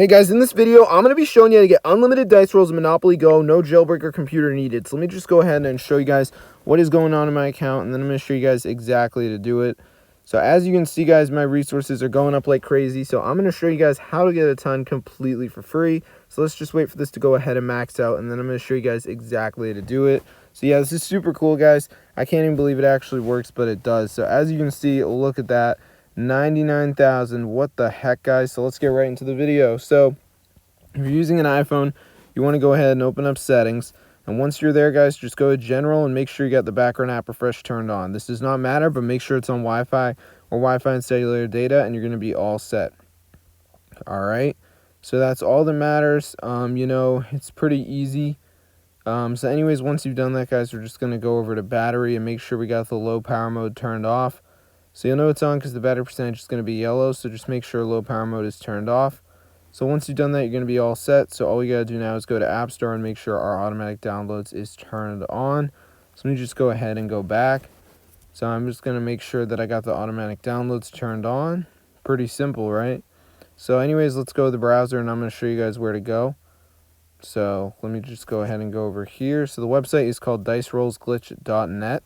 Hey guys, in this video, I'm going to be showing you how to get unlimited dice rolls in Monopoly Go, no jailbreaker computer needed. So let me just go ahead and show you guys what is going on in my account, and then I'm going to show you guys exactly how to do it. So as you can see, guys, my resources are going up like crazy. So I'm going to show you guys how to get a ton completely for free. So let's just wait for this to go ahead and max out, and then I'm going to show you guys exactly how to do it. So yeah, this is super cool, guys. I can't even believe it actually works, but it does. So as you can see, look at that. 99,000. What the heck, guys? So let's get right into the video. So if you're using an iPhone, you want to go ahead and open up settings, and once you're there, guys, just go to general and make sure you got the background app refresh turned on. This does not matter, but make sure it's on Wi-Fi or Wi-Fi and cellular data, and you're going to be all set. All right, so that's all that matters. It's pretty easy. So anyways, once you've done that, guys, we're just going to go over to battery and make sure we got the low power mode turned off. So you'll know it's on because the battery percentage is going to be yellow, so just make sure low power mode is turned off. So once you've done that, you're going to be all set. So all we got to do now is go to App Store and make sure our automatic downloads is turned on. So let me just go ahead and go back. So I'm just going to make sure that I got the automatic downloads turned on. Pretty simple, right? So anyways, let's go to the browser, and I'm going to show you guys where to go. So let me just go ahead and go over here. So the website is called dicerollsglitch.net.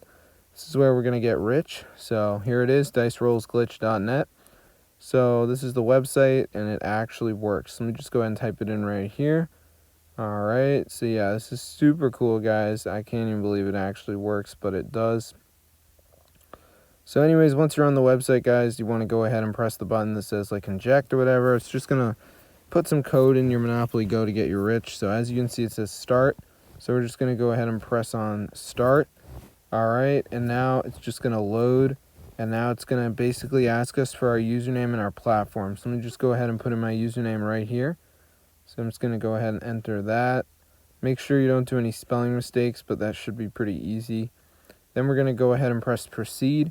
This is where we're going to get rich. So here it is, dicerollsglitch.net. So this is the website, and it actually works. Let me just go ahead and type it in right here. All right, so yeah, this is super cool, guys. I can't even believe it actually works, but it does. So anyways, once you're on the website, guys, you want to go ahead and press the button that says like inject or whatever. It's just going to put some code in your Monopoly Go to get you rich. So as you can see, it says start. So we're just going to go ahead and press on start. All right, and now it's just going to load, and now it's going to basically ask us for our username and our platform. So let me just go ahead and put in my username right here. So I'm just going to go ahead and enter that. Make sure you don't do any spelling mistakes, but that should be pretty easy. Then we're going to go ahead and press proceed.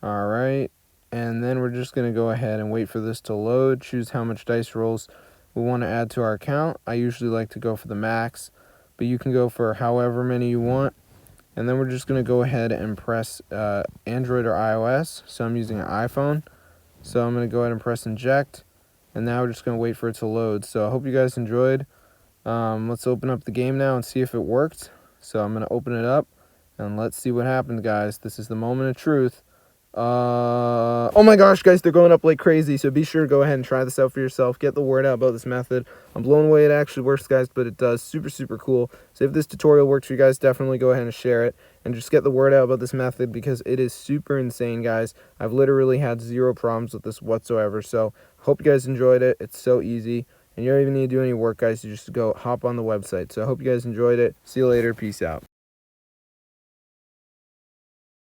All right, and then we're just going to go ahead and wait for this to load, choose how much dice rolls we want to add to our account. I usually like to go for the max, but you can go for however many you want. And then we're just going to go ahead and press Android or iOS. So I'm using an iPhone. So I'm going to go ahead and press inject. And now we're just going to wait for it to load. So I hope you guys enjoyed. Let's open up the game now and see if it worked. So I'm going to open it up, and let's see what happens, guys. This is the moment of truth. Oh my gosh, guys, they're going up like crazy. So be sure to go ahead and try this out for yourself. Get the word out about this method. I'm blown away it actually works, guys, but it does. Super cool. So if this tutorial works for you guys, definitely go ahead and share it and just get the word out about this method, because it is super insane, guys. I've literally had zero problems with this whatsoever. So hope you guys enjoyed it. It's so easy, and you don't even need to do any work, guys. You just go hop on the website. So I hope you guys enjoyed it. See you later. Peace out.